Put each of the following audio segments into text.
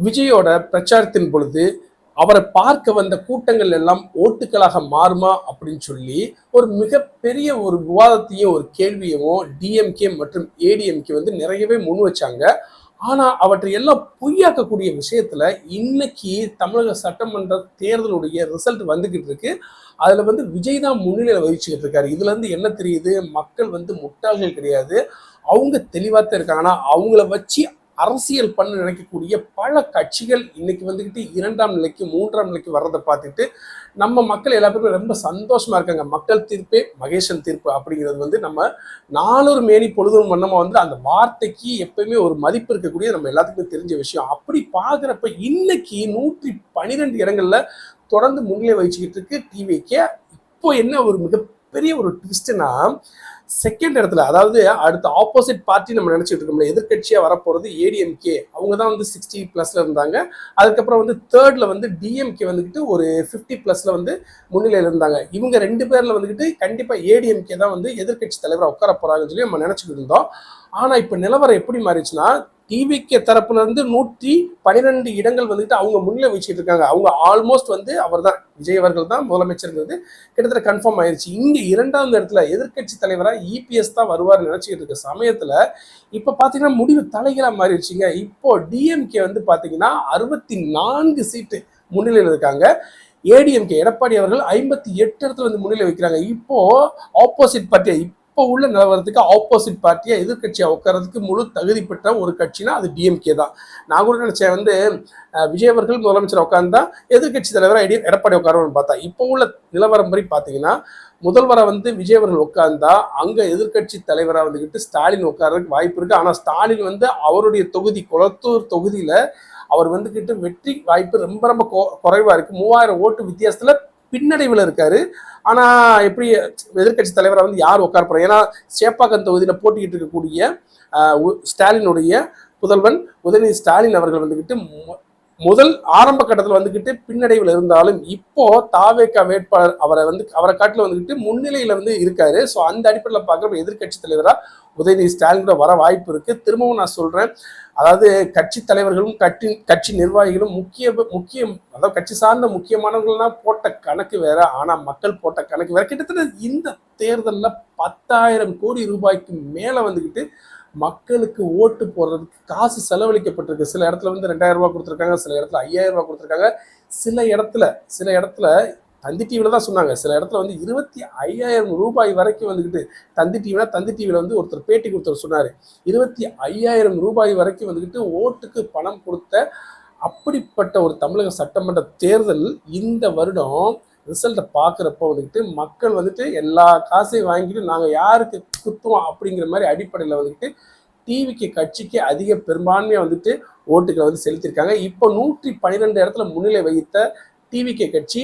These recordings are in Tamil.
விஜயோட பிரச்சாரத்தின் பொழுது அவரை பார்க்க வந்த கூட்டங்கள் எல்லாம் ஓட்டுக்களாக மாறுமா அப்படின்னு சொல்லி ஒரு மிகப்பெரிய ஒரு விவாதத்தையும் ஒரு கேள்வியவும் டிஎம்கே மற்றும் ஏடிஎம்கே வந்து நிறையவே முன் வச்சாங்க. ஆனா அவற்றை எல்லாம் பொய்யாக்கக்கூடிய விஷயத்துல இன்னைக்கு தமிழக சட்டமன்ற தேர்தலுடைய ரிசல்ட் வந்துகிட்டு இருக்கு. அதுல வந்து விஜய் தான் முன்னிலையில வகிச்சுக்கிட்டு இருக்காரு. இதுல இருந்து என்ன தெரியுது, மக்கள் வந்து முட்டாள்கள் கிடையாது, அவங்க தெளிவாத்தான் இருக்காங்க. ஆனா அவங்கள வச்சு அரசியல் பண்ண நினைக்கக்கூடிய பல கட்சிகள் இன்னைக்கு வந்துக்கிட்டு 2ஆம் நிலைக்கு 3ஆம் நிலைக்கு வர்றதை பார்த்துட்டு நம்ம மக்கள் எல்லா பேருமே ரொம்ப சந்தோஷமா இருக்காங்க. மக்கள் தீர்ப்பே மகேசன் தீர்ப்பு அப்படிங்கிறது வந்து நம்ம 400 மேனி பொழுதும் வண்ணமா வந்து அந்த வார்த்தைக்கு எப்பயுமே ஒரு மதிப்பு இருக்கக்கூடிய நம்ம எல்லாத்துக்குமே தெரிஞ்ச விஷயம். அப்படி பார்க்குறப்ப இன்னைக்கு 112 இடங்கள்ல தொடர்ந்து முன்னிலை வகிச்சுக்கிட்டு இருக்கு டிவிக்கே. இப்போ என்ன ஒரு மிகப்பெரிய ஒரு ட்விஸ்ட்னா, செகண்ட் இடத்துல, அதாவது அடுத்த ஆப்போசிட் பார்ட்டி நம்ம நினைச்சிட்டு இருக்கோம்ல, எதிர்கட்சியா வரப்போறது ஏடிஎம்கே. அவங்க தான் வந்து 60+ இருந்தாங்க. அதுக்கப்புறம் வந்து தேர்ட்ல வந்து டிஎம்கே வந்துக்கிட்டு ஒரு 50+ வந்து முன்னிலையில் இருந்தாங்க. இவங்க 2 பேர்ல வந்துக்கிட்டு கண்டிப்பா ஏடிஎம்கே தான் வந்து எதிர்கட்சி தலைவராக உட்கார போறாங்கன்னு சொல்லி நம்ம நினைச்சிட்டு இருந்தோம். ஆனா இப்ப நிலவரம் எப்படி மாறிச்சுன்னா, டிவிகே தரப்புல இருந்து 112 இடங்கள் வந்துட்டு அவங்க முன்னிலை வச்சுட்டு இருக்காங்க. அவங்க ஆல்மோஸ்ட் வந்து அவர் தான், விஜய் அவர்கள் தான் முதலமைச்சருங்கிறது கிட்டத்தட்ட கன்ஃபார்ம் ஆயிடுச்சு. இங்க 2ஆவது இடத்துல எதிர்கட்சி தலைவராக இபிஎஸ் தான் வருவார் நினைச்சிட்டு இருக்க சமயத்துல இப்ப பாத்தீங்கன்னா முடிவு தலைகளா மாறிடுச்சுங்க. இப்போ டிஎம்கே வந்து பாத்தீங்கன்னா 64 சீட்டு முன்னிலையில் இருக்காங்க. ஏடிஎம்கே எடப்பாடி அவர்கள் 58 இடத்துல வந்து முன்னிலை வைக்கிறாங்க. இப்போ ஆப்போசிட் பார்ட்டியா, இப்போ உள்ள நிலவரத்துக்கு ஆப்போசிட் பார்ட்டியா எதிர்கட்சியா உட்காரதுக்கு முழு தகுதி பெற்ற ஒரு கட்சினா அது டிஎம்கே தான். நான் கூட நினைச்சேன் வந்து விஜய் அவர்கள் முதலமைச்சர் உட்கார்ந்தா எதிர்கட்சி தலைவராக எடப்பாடி உட்காரணும்னு பார்த்தா, இப்போ உள்ள நிலவரம் படி பார்த்தீங்கன்னா முதல்வரை வந்து விஜய் அவர்கள் உட்கார்ந்தா அங்க எதிர்கட்சி தலைவராக வந்துக்கிட்டு ஸ்டாலின் உட்கார்றதுக்கு வாய்ப்பு இருக்கு. ஆனா ஸ்டாலின் வந்து அவருடைய தொகுதி கொளத்தூர் தொகுதியில அவர் வந்துக்கிட்டு வெற்றி வாய்ப்பு ரொம்ப ரொம்ப குறைவா இருக்கு. 3000 ஓட்டு வித்தியாசத்துல பின்னடைவில் இருக்காரு. ஆனா எப்படி எதிர்கட்சி தலைவரை வந்து யார் உட்கார போறாங்க? ஏன்னா சேப்பாக்கம் தொகுதியில போட்டிக்கிட்டு இருக்கக்கூடிய ஸ்டாலினுடைய புதல்வன் உதயநிதி ஸ்டாலின் அவர்கள் வந்துக்கிட்டு முதல் ஆரம்ப கட்டத்தில் வந்துக்கிட்டு பின்னடைவில் இருந்தாலும் இப்போ தாவேகா வேட்பாளர் அவரை காட்டில் வந்துக்கிட்டு முன்னிலையில வந்து இருக்காரு. ஸோ அந்த அடிப்படையில் பார்க்குறப்ப எதிர்கட்சி தலைவராக உதயநிதி ஸ்டாலின் கூட வர வாய்ப்பு இருக்கு. திரும்பவும் நான் சொல்றேன், அதாவது கட்சி தலைவர்களும் கட்சி நிர்வாகிகளும் முக்கியம் அதாவது கட்சி சார்ந்த முக்கியமானவர்கள்லாம் போட்ட கணக்கு வேற, ஆனா மக்கள் போட்ட கணக்கு வேற. கிட்டத்தட்ட இந்த தேர்தலில் 10,000 கோடி ரூபாய்க்கு மேல வந்துக்கிட்டு மக்களுக்கு ஓட்டு போடுறதுக்கு காசு செலவழிக்கப்பட்டிருக்கு. சில இடத்துல வந்து 2000 ரூபாய் கொடுத்துருக்காங்க, சில இடத்துல 5000 ரூபாய் கொடுத்துருக்காங்க, சில இடத்துல தந்தி டிவியில தான் சொன்னாங்க, சில இடத்துல வந்து 25,000 ரூபாய் வரைக்கும் வந்துக்கிட்டு தந்தி டிவியில் வந்து ஒருத்தர் பேட்டி கொடுத்தவர் சொன்னார், 25,000 ரூபாய் வரைக்கும் வந்துக்கிட்டு ஓட்டுக்கு பணம் கொடுத்த அப்படிப்பட்ட ஒரு தமிழக சட்டமன்ற தேர்தல் இந்த வருடம் ரிசல்ட்டை பார்க்குறப்போ வந்துக்கிட்டு மக்கள் வந்துட்டு எல்லா காசையும் வாங்கிட்டு நாங்கள் யாருக்கு குத்துவோம் அப்படிங்கிற மாதிரி அடிப்படையில் வந்துக்கிட்டு டிவிக்கு கட்சிக்கு அதிக பெரும்பான்மையாக வந்துட்டு ஓட்டுகளை வந்து செலுத்தியிருக்காங்க. இப்போ 112 இடத்துல முன்னிலை வகித்த டிவிகே கட்சி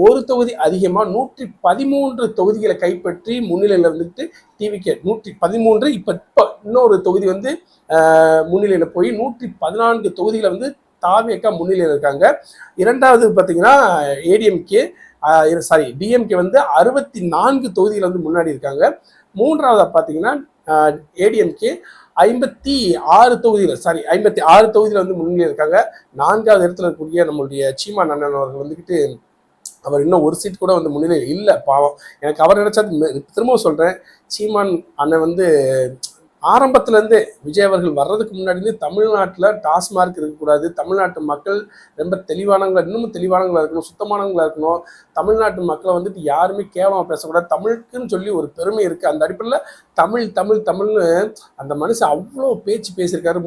ஒரு தொகுதி அதிகமாக 113 தொகுதிகளை கைப்பற்றி முன்னிலையில் வந்துட்டு டிவிகே 113, இப்போ இன்னொரு தொகுதி வந்து முன்னிலையில் போய் 114 தொகுதிகளை வந்து தாவேகா முன்னிலையில் இருக்காங்க. இரண்டாவது பார்த்தீங்கன்னா டிஎம்கே வந்து 64 தொகுதிகள் வந்து முன்னாடி இருக்காங்க. மூன்றாவது பார்த்தீங்கன்னா ஏடிஎம்கே 56 தொகுதியில் வந்து முன்னிலை இருக்காங்க. 4வது இடத்துல இருக்கக்கூடிய நம்மளுடைய சீமான் அண்ணன் அவர்கள் வந்துக்கிட்டு அவர் இன்னும் ஒரு சீட் கூட வந்து முன்னிலை இல்லை, பாவம். எனக்கு அவர் நினைச்சா திரும்பவும் சொல்றேன், சீமான் அண்ணன் வந்து ஆரம்பத்திலேருந்தே விஜய் அவர்கள் வர்றதுக்கு முன்னாடியே தமிழ்நாட்டில் டாஸ்மார்க் இருக்கக்கூடாது, தமிழ்நாட்டு மக்கள் ரொம்ப தெளிவானவங்களா, இன்னமும் தெளிவானவங்களா இருக்கணும், சுத்தமானவங்களா இருக்கணும், தமிழ்நாட்டு மக்களை வந்துட்டு யாருமே கேவலமாக பேசக்கூடாது, தமிழுக்குன்னு சொல்லி ஒரு பெருமை இருக்குது. அந்த அடிப்படையில் தமிழ்னு அந்த மனுஷன் அவ்வளோ பேச்சு பேசியிருக்காரு,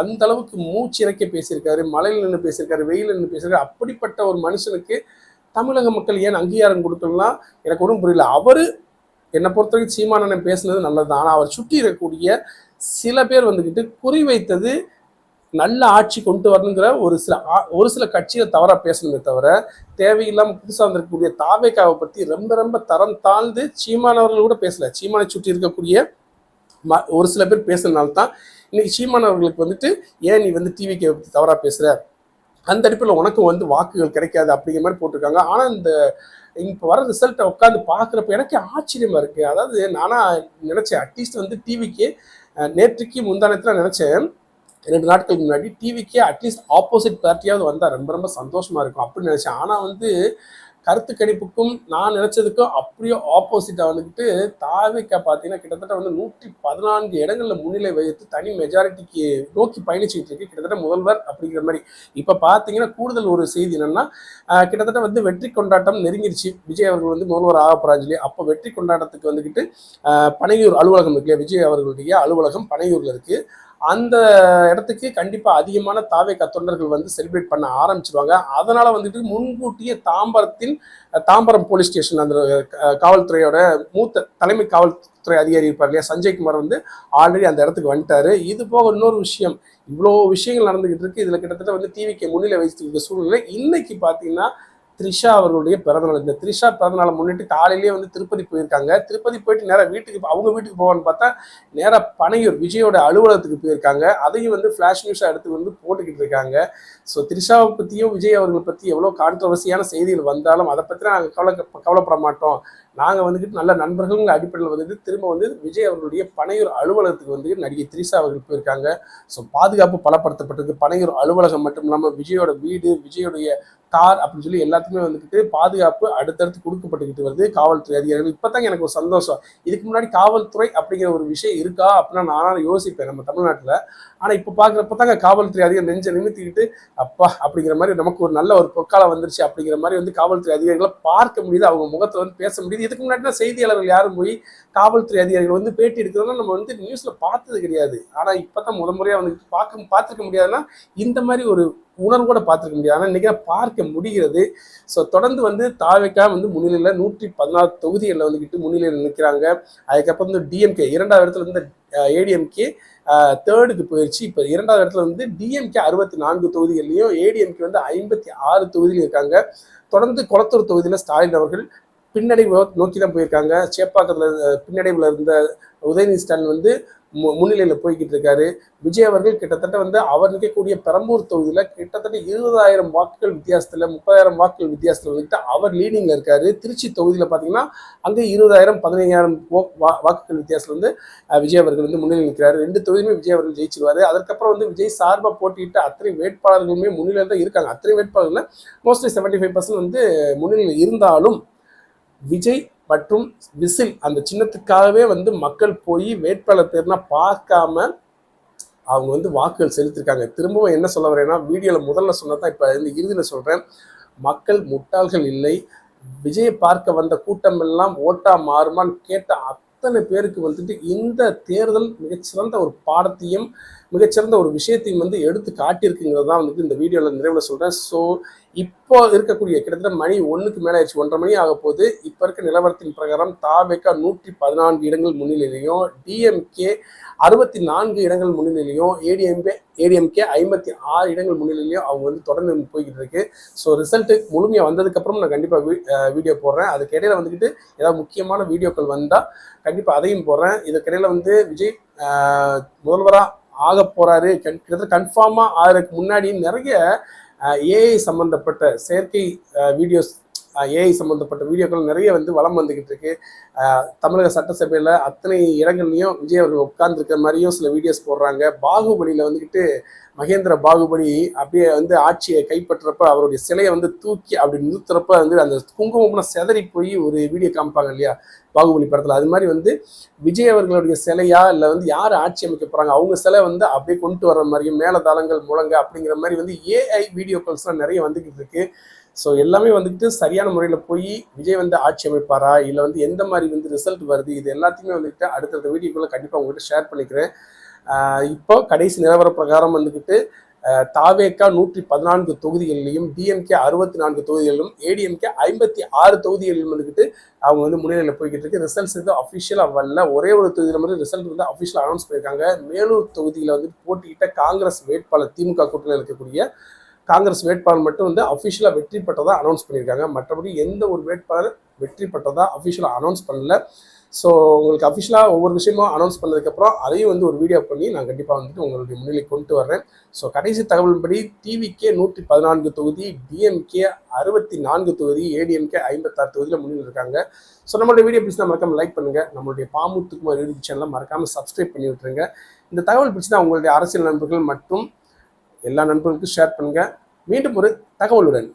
அந்த அளவுக்கு மூச்சு இறக்க பேசியிருக்காரு, மழையில் நின்று பேசியிருக்காரு, வெயில் நின்று பேசியிருக்காரு. அப்படிப்பட்ட ஒரு மனுஷனுக்கு தமிழக மக்கள் ஏன் அங்கீகாரம் கொடுக்கலாம் எனக்கு ஒன்றும் புரியல. அவர் என்னை பொறுத்தவரைக்கும் சீமானன் பேசுனது நல்லது தான். ஆனால் அவர் சுற்றி இருக்கக்கூடிய சில பேர் வந்துக்கிட்டு குறிவைத்தது நல்ல ஆட்சி கொண்டு வரணுங்கிற ஒரு சில கட்சியை தவறாக பேசணுமே தவிர, தேவையில்லாமல் புதுசாக வந்திருக்கக்கூடிய தாவேகாவை பற்றி ரொம்ப ரொம்ப தரம் தாழ்ந்து சீமானவர்கள் கூட பேசலை. சீமானை சுற்றி இருக்கக்கூடிய ஒரு சில பேர் பேசுறதுனால்தான் இன்னைக்கு சீமானவர்களுக்கு வந்துட்டு ஏன் நீ வந்து டிவிக்கு தவறாக பேசுகிற, அந்த அடிப்படையில் உனக்கு வந்து வாக்குகள் கிடைக்காது அப்படிங்கிற மாதிரி போட்டிருக்காங்க. ஆனால் இந்த இப்போ வர ரிசல்ட்டை உட்காந்து பார்க்குறப்ப எனக்கு ஆச்சரியமாக இருக்குது. அதாவது நானாக நினச்சேன், அட்லீஸ்ட் வந்து டிவிக்கு நேற்றுக்கு முந்தானத்தில் நினச்சேன், 2 நாட்களுக்கு முன்னாடி டிவிக்கே அட்லீஸ்ட் ஆப்போசிட் பார்ட்டியாவது வந்தால் ரொம்ப ரொம்ப சந்தோஷமா இருக்கும் அப்படின்னு நினைச்சேன். ஆனால் வந்து கருத்து கணிப்புக்கும் நான் நினைச்சதுக்கும் அப்படியே ஆப்போசிட்டாக வந்துக்கிட்டு தாவேக்கா பார்த்தீங்கன்னா கிட்டத்தட்ட வந்து 114 இடங்களில் முன்னிலை வைத்து தனி மெஜாரிட்டிக்கு நோக்கி பயணிச்சுட்டு இருக்கு, கிட்டத்தட்ட முதல்வர் அப்படிங்கிற மாதிரி. இப்போ பார்த்தீங்கன்னா கூடுதல் ஒரு செய்தி என்னன்னா, கிட்டத்தட்ட வந்து வெற்றி கொண்டாட்டம் நெருங்கிருச்சு. விஜய் அவர்கள் வந்து முதல்வர் ஆக போறாங்க. அப்போ வெற்றி கொண்டாட்டத்துக்கு வந்துக்கிட்டு பனையூர் அலுவலகம் இருக்கு இல்லையா, விஜய் அவர்களுடைய அலுவலகம் பனையூர்ல இருக்கு. அந்த இடத்துக்கு கண்டிப்பா அதிகமான தாவேகா தொண்டர்கள் வந்து செலிப்ரேட் பண்ண ஆரம்பிச்சிருவாங்க. அதனால வந்துட்டு முன்கூட்டியே தாம்பரம் போலீஸ் ஸ்டேஷன் அந்த காவல்துறையோட மூத்த தலைமை காவல்துறை அதிகாரி இருப்பார் இல்லையா, சஞ்சய்குமார் வந்து ஆல்ரெடி அந்த இடத்துக்கு வந்துட்டாரு. இது போக இன்னொரு விஷயம், இவ்வளோ விஷயங்கள் நடந்துகிட்டு இருக்கு. இதுல கிட்டத்தட்ட வந்து டிவிக்கு முன்னிலை வைத்திருக்க சூழ்நிலை. இன்னைக்கு பாத்தீங்கன்னா த்ரிஷா அவர்களுடைய பிறந்தநாள். இந்த த்ரிஷா பிறந்தநாளை முன்னிட்டு காலையிலேயே வந்து திருப்பதி போயிருக்காங்க. திருப்பதி போயிட்டு நேராக அவங்க வீட்டுக்கு போவான்னு பார்த்தா நேராக பனையூர் விஜயோட அலுவலகத்துக்கு போயிருக்காங்க. அதையும் வந்து ஃபிளாஷ் நியூஸாக எடுத்து வந்து போட்டுக்கிட்டு இருக்காங்க. ஸோ த்ரிஷாவை பற்றியும் விஜய் அவர்களை பற்றி எவ்வளோ கான்ட்ரவர்சியான செய்திகள் வந்தாலும் அதை பற்றி நாங்கள் கவலைப்பட மாட்டோம். நாங்கள் வந்துக்கிட்டு நல்ல நண்பர்கள் அடிப்படையில் வந்துட்டு திரும்ப வந்து விஜய் அவர்களுடைய பனையூர் அலுவலகத்துக்கு வந்து நடிகை த்ரிஷா அவர்கள் போயிருக்காங்க. ஸோ பாதுகாப்பு பலப்படுத்தப்பட்டிருக்கு. பனையூர் அலுவலகம் மட்டும் இல்லாமல் விஜயோட வீடு, விஜயோடைய கார் அப்படின்னு சொல்லி எல்லாத்துக்குமே வந்துக்கிட்டு பாதுகாப்பு அடுத்தடுத்து கொடுக்கப்பட்டுக்கிட்டு வருது காவல்துறை அதிகாரிகள். இப்போதாங்க எனக்கு ஒரு சந்தோஷம். இதுக்கு முன்னாடி காவல்துறை அப்படிங்கிற ஒரு விஷயம் இருக்கா அப்படின்னா நான் யோசிப்பேன் நம்ம தமிழ்நாட்டில். ஆனால் இப்போ பார்க்குறப்ப தாங்க காவல்துறை அதிகாரி நெஞ்சை நிமித்திக்கிட்டு அப்பா அப்படிங்கிற மாதிரி நமக்கு ஒரு நல்ல ஒரு பொற்காலம் வந்துருச்சு அப்படிங்கிற மாதிரி வந்து காவல்துறை அதிகாரிகளை பார்க்க முடியுது, அவங்க முகத்தில் வந்து பேச முடியுது. இதுக்கு முன்னாடி செய்தியாளர்கள் யாரும் போய் காவல்துறை அதிகாரிகள் வந்து பேட்டி எடுக்கிறதுனா நம்ம வந்து நியூஸ்ல பார்த்தது கிடையாது. ஆனால் இப்போதான் முறையாக வந்து பார்த்துருக்க முடியாதுன்னா இந்த மாதிரி ஒரு உணர்வு கூட பார்த்துருக்க முடியாது. ஆனால் இன்னைக்கு பார்க்க முடிகிறது. ஸோ தொடர்ந்து வந்து தாவேக்கா வந்து முன்னிலையில் 114 தொகுதிகளில் வந்துக்கிட்டு முன்னிலையில் நிற்கிறாங்க. அதுக்கப்புறம் வந்து டிஎம்கே 2வது இடத்துல வந்து ஏடிஎம்கே தேர்டுக்கு போயிடுச்சு. இப்போ 2வது இடத்துல வந்து டிஎம்கே 64 தொகுதிகள்லையும் ஏடிஎம்கே வந்து 56 தொகுதியிலும் இருக்காங்க. தொடர்ந்து கொளத்தூர் தொகுதியில் ஸ்டாலின் அவர்கள் பின்னடைவு நோக்கி தான் போயிருக்காங்க. சேப்பாக்கத்தில் பின்னடைவில் இருந்த உதயநிதி ஸ்டாலின் வந்து முன்னிலையில் போய்கிட்டு இருக்காரு. விஜய் அவர்கள் கிட்டத்தட்ட வந்து அவர் நிற்கக்கூடிய பெரம்பூர் தொகுதியில் கிட்டத்தட்ட 20,000 வாக்குகள் வித்தியாசத்தில் 30,000 வாக்குகள் வித்தியாசத்தில் வந்துட்டு அவர் லீடிங்கில் இருக்காரு. திருச்சி தொகுதியில் பார்த்தீங்கன்னா அங்கே 20,000 15,000 வாக்குகள் வித்தியாசத்தில் வந்து விஜய் அவர்கள் வந்து முன்னிலையில் நிற்கிறாரு. 2 தொகுதியுமே விஜய் அவர்கள் ஜெயிச்சிருவாரு. அதுக்கப்புறம் வந்து விஜய் சார்பாக போட்டியிட்ட அத்தனை வேட்பாளர்களுமே முன்னிலையில் தான் இருக்காங்க. அத்தனை வேட்பாளர்கள் மோஸ்ட்லி 75% வந்து முன்னிலையில் இருந்தாலும் விஜய் மற்றும் விசில் அந்த சின்னத்துக்காகவே வந்து மக்கள் போய் வேட்பாளர் பேர்னா பார்க்காம அவங்க வந்து வாக்குகள் செலுத்திருக்காங்க. திரும்பவும் என்ன சொல்ல வரேன்னா, வீடியோவில் முதல்ல சொன்னதான் இப்போ இந்த இறுதியில் சொல்கிறேன், மக்கள் முட்டாள்கள் இல்லை. விஜயை பார்க்க வந்த கூட்டம் எல்லாம் ஓட்டா மாறுமான்னு கேட்ட அத்தனை பேருக்கு வந்துட்டு இந்த தேர்தல் மிகச்சிறந்த ஒரு பாடத்தையும் மிகச்சிறந்த ஒரு விஷயத்தையும் வந்து எடுத்து காட்டியிருக்குங்கிறது தான் வந்துட்டு இந்த வீடியோவில் நிறைவில் சொல்கிறேன். ஸோ இப்போ இருக்கக்கூடிய கிட்டத்தட்ட மணி 1க்கு மேலே ஆயிடுச்சு, 1:30 மணி ஆக போது. இப்போ இருக்க நிலவரத்தின் பிரகாரம் தாவேக்கா 114 இடங்கள் முன்னிலையிலையும், டிஎம்கே 64 இடங்கள் முன்னிலையிலையும், ஏடிஎம்கே 56 இடங்கள் முன்னிலையிலையும் அவங்க வந்து தொடர்ந்து போய்கிட்டு இருக்கு. ஸோ ரிசல்ட்டு முழுமையாக வந்ததுக்கப்புறம் நான் கண்டிப்பாக வீடியோ போடுறேன். அதுக்கு இடையில வந்துக்கிட்டு ஏதாவது முக்கியமான வீடியோக்கள் வந்தால் கண்டிப்பாக அதையும் போடுறேன். இதுக்கிடையில வந்து விஜய் முதல்வராக ஆக போறாரு கிட்டத்தட்ட கன்ஃபார்மாக ஆகிறதுக்கு முன்னாடி நிறைய ஏஐ சம்பந்தப்பட்ட செயற்கை வீடியோஸ், ஏஐ சம்பந்தப்பட்ட வீடியோக்கள் நிறைய வந்து வலம் வந்துக்கிட்டு இருக்கு. தமிழக சட்டசபையில் அத்தனை இடங்கள்லையும் விஜய் அவர்கள் உட்கார்ந்துருக்கிற மாதிரியும் சில வீடியோஸ் போடுறாங்க. பாகுபலியில் வந்துக்கிட்டு மகேந்திர பாகுபலி அப்படியே வந்து ஆட்சியை கைப்பற்றுறப்ப அவருடைய சிலையை வந்து தூக்கி அப்படி நிறுத்துறப்ப வந்து அந்த குங்குமம்லாம் செதறி போய் ஒரு வீடியோ காமிப்பாங்க இல்லையா பாகுபலி படத்தில். அது மாதிரி வந்து விஜய் அவர்களுடைய சிலையா இல்லை வந்து யார் ஆட்சி அமைக்க போகிறாங்க அவங்க சிலை வந்து அப்படியே கொண்டு வர்ற மாதிரியும் மேலதாளங்கள் முழங்க அப்படிங்கிற மாதிரி வந்து ஏஐ வீடியோக்கள்ஸ்லாம் நிறைய வந்துக்கிட்டு இருக்கு. ஸோ எல்லாமே வந்துட்டு சரியான முறையில் போய் விஜய் வந்து ஆட்சி அமைப்பாரா இல்லை வந்து எந்த மாதிரி வந்து ரிசல்ட் வருது, இது எல்லாத்தையுமே வந்துட்டு அடுத்தடுத்த வீடியோக்குள்ள கண்டிப்பாக உங்கள்கிட்ட ஷேர் பண்ணிக்கிறேன். இப்போ கடைசி நிலவர பிரகாரம் வந்துக்கிட்டு தாவேக்கா 114 தொகுதிகளிலையும், டிஎம்கே 64 தொகுதிகளிலும், ஏடிஎம்கே 56 தொகுதிகளிலும் வந்துக்கிட்டு அவங்க வந்து முன்னிலையில் போய்கிட்டு இருக்கு. ரிசல்ட்ஸ் வந்து அஃபிஷியலாக வரல. ஒரே ஒரு தொகுதியில் மட்டும் ரிசல்ட் வந்து அஃபிஷியலாக அனௌன்ஸ் பண்ணியிருக்காங்க. மேலூர் தொகுதியில் வந்துட்டு போட்டியிட்ட காங்கிரஸ் வேட்பாளர், திமுக கூட்டணியில் இருக்கக்கூடிய காங்கிரஸ் வேட்பாளர் மட்டும் வந்து அஃபிஷியலாக வெற்றி பெற்றதாக அனௌன்ஸ் பண்ணியிருக்காங்க. மற்றபடி எந்த ஒரு வேட்பாளர் வெற்றி பெற்றதாக அஃபிஷியலாக அனௌன்ஸ் பண்ணல. ஸோ உங்களுக்கு அஃபிஷியலாக ஒவ்வொரு விஷயமும் அனௌன்ஸ் பண்ணதுக்கப்புறம் அதையும் வந்து ஒரு வீடியோ பண்ணி நான் கண்டிப்பாக வந்துட்டு உங்களுடைய முன்னிலை கொண்டு வர்றேன். ஸோ கடைசி தகவல்படி டிவிகே 114 தொகுதி, டிஎம்கே 64 தொகுதி, ஏடிஎம்கே 56 தொகுதியில் முன்னிலை இருக்காங்க. ஸோ நம்மளுடைய வீடியோ பிடிச்சா மறக்காம லைக் பண்ணுங்கள். நம்மளுடைய பாமுத்துக்குமார் யூடியூப் சேனலை மறக்காமல் சப்ஸ்கிரைப் பண்ணி விட்டுருங்க. இந்த தகவல் பிடிச்சா உங்களுடைய அரசியல் நண்பர்கள் மற்றும் எல்லா நண்பர்களுக்கும் ஷேர் பண்ணுங்கள். மீண்டும் ஒரு தகவலுடன்